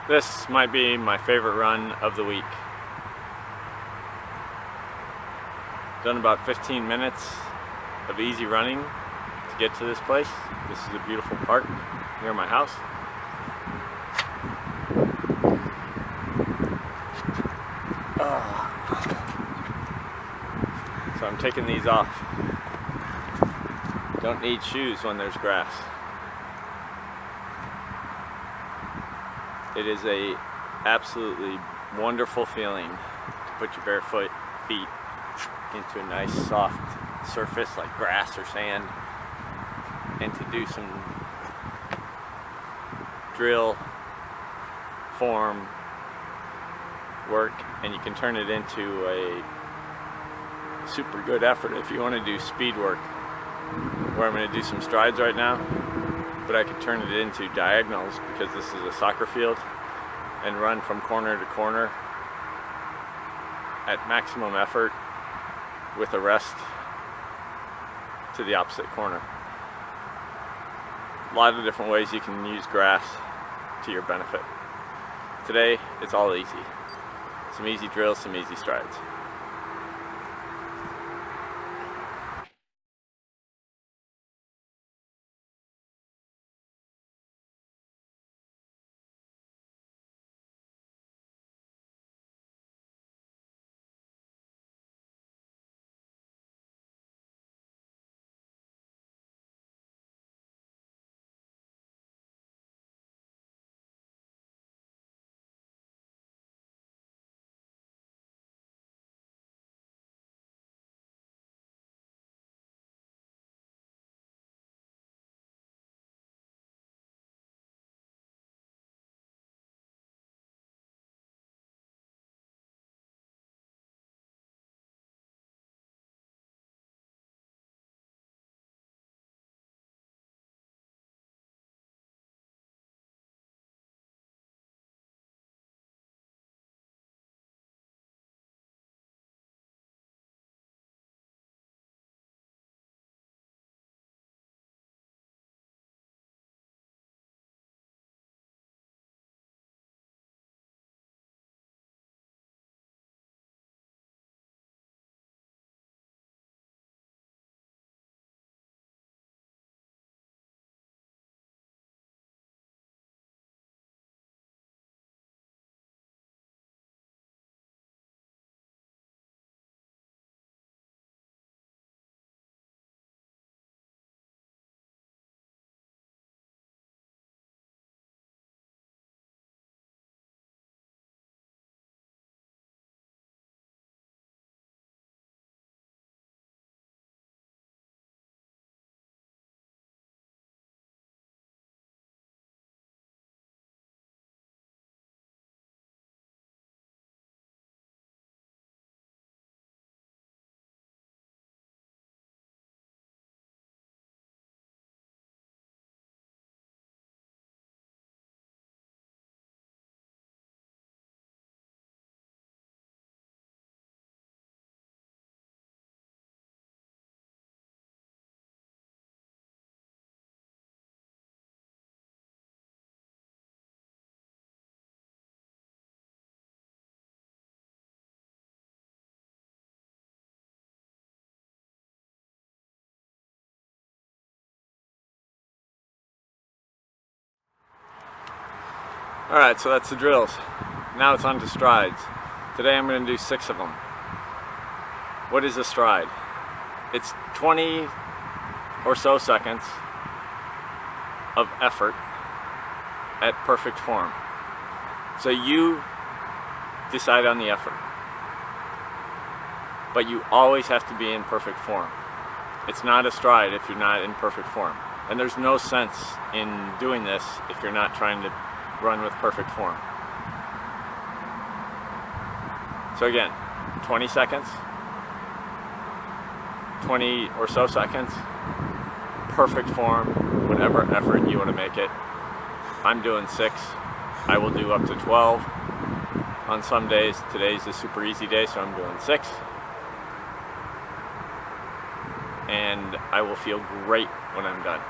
This might be my favorite run of the week. Done about 15 minutes of easy running to get to this place. This is a beautiful park near my house. So I'm taking these off. Don't need shoes when there's grass. It is a absolutely wonderful feeling to put your bare feet into a nice soft surface like grass or sand and to do some drill form work, and you can turn it into a super good effort if you want to do speed work, where I'm going to do some strides right now, but I could turn it into diagonals because this is a soccer field, and run from corner to corner at maximum effort with a rest to the opposite corner. A lot of different ways you can use grass to your benefit. Today, it's all easy. Some easy drills, some easy strides. Alright, so that's the drills. Now it's on to strides. Today I'm going to do 6 of them. What is a stride? It's 20 or so seconds of effort at perfect form. So you decide on the effort. But you always have to be in perfect form. It's not a stride if you're not in perfect form. And there's no sense in doing this if you're not trying to run with perfect form. So again, 20 seconds, 20 or so seconds, perfect form, whatever effort you want to make it. I'm doing 6. I will do up to 12 on some days. Today's a super easy day, so I'm doing 6. And I will feel great when I'm done.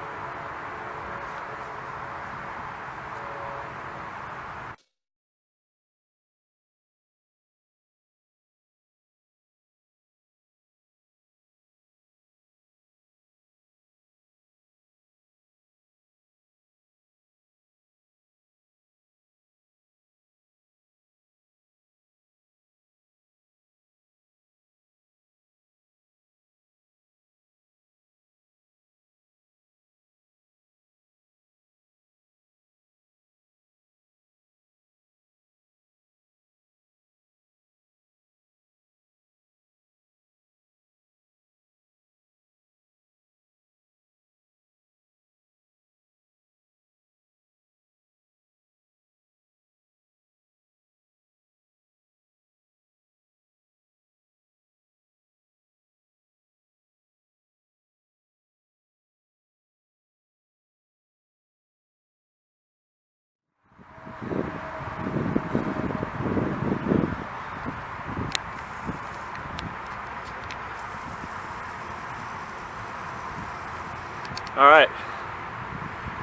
Alright,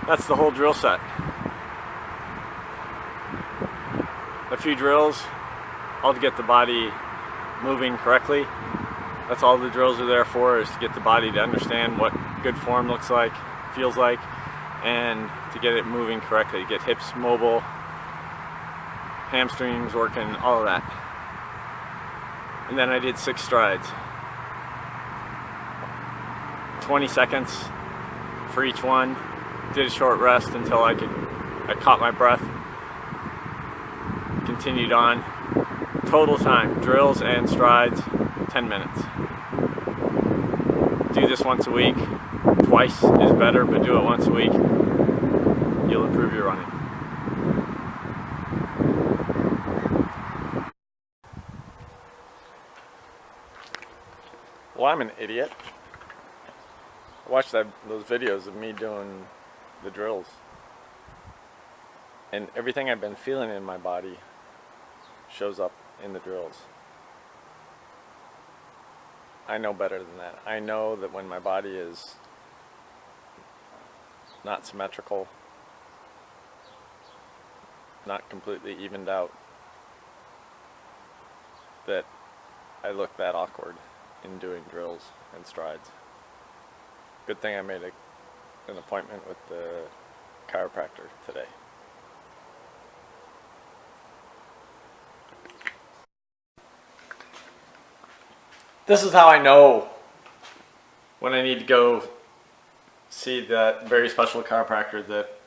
that's the whole drill set. A few drills, all to get the body moving correctly. That's all the drills are there for, is to get the body to understand what good form looks like, feels like, and to get it moving correctly, get hips mobile, hamstrings working, all of that. And then I did 6 strides. 20 seconds for each one. Did a short rest until I caught my breath. Continued on. Total time, drills and strides, 10 minutes. Do this once a week. Twice is better, but do it once a week. You'll improve your running. Well, I'm an idiot. I watched those videos of me doing the drills. And everything I've been feeling in my body shows up in the drills. I know better than that. I know that when my body is not symmetrical, not completely evened out, that I look that awkward in doing drills and strides. Good thing I made an appointment with the chiropractor today. This is how I know when I need to go see that very special chiropractor, that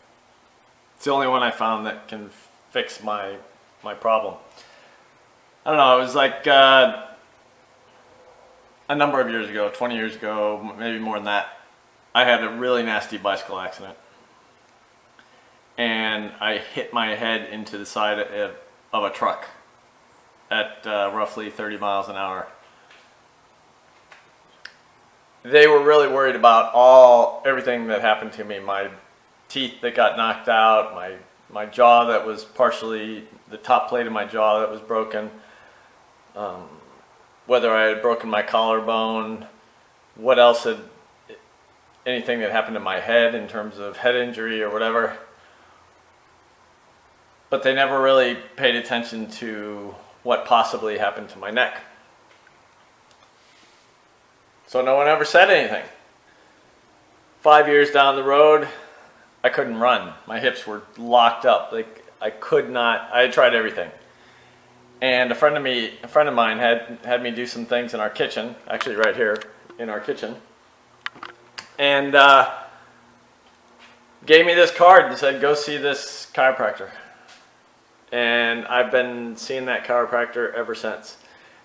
it's the only one I found that can fix my problem. I don't know, it was like a number of years ago, 20 years ago, maybe more than that, I had a really nasty bicycle accident. And I hit my head into the side of a truck at roughly 30 miles an hour. They were really worried about everything that happened to me. My teeth that got knocked out, my jaw that was partially, the top plate of my jaw that was broken, whether I had broken my collarbone, what else had, anything that happened to my head in terms of head injury or whatever. But they never really paid attention to what possibly happened to my neck. So no one ever said anything. 5 years down the road, I couldn't run. My hips were locked up. Like, I could not, I had tried everything. And a friend of mine had me do some things in our kitchen, actually right here in our kitchen, and gave me this card and said, go see this chiropractor. And I've been seeing that chiropractor ever since.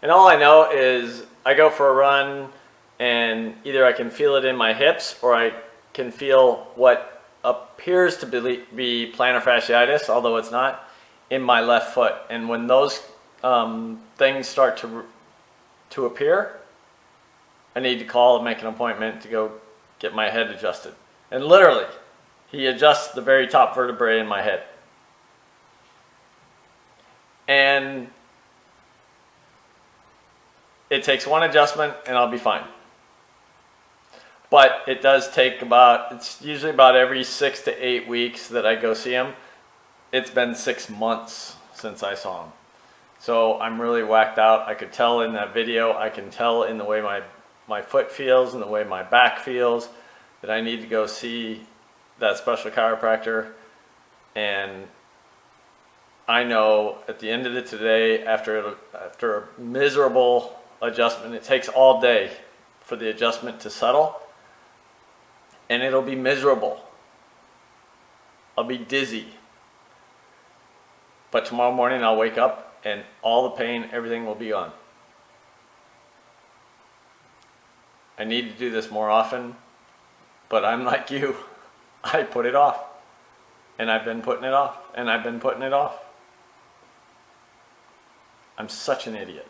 And all I know is I go for a run, and either I can feel it in my hips, or I can feel what appears to be plantar fasciitis, although it's not, in my left foot. And when those things start to appear, I need to call and make an appointment to go get my head adjusted. And literally, he adjusts the very top vertebrae in my head. And it takes one adjustment and I'll be fine. But it does take it's usually about every 6 to 8 weeks that I go see him. It's been 6 months since I saw him. So I'm really whacked out. I could tell in that video, I can tell in the way my foot feels and the way my back feels that I need to go see that special chiropractor. And I know at the end of the day, after a miserable adjustment, it takes all day for the adjustment to settle. And it'll be miserable. I'll be dizzy. But tomorrow morning I'll wake up and all the pain, everything will be gone. I need to do this more often, but I'm like you. I put it off. And I've been putting it off. And I've been putting it off. I'm such an idiot.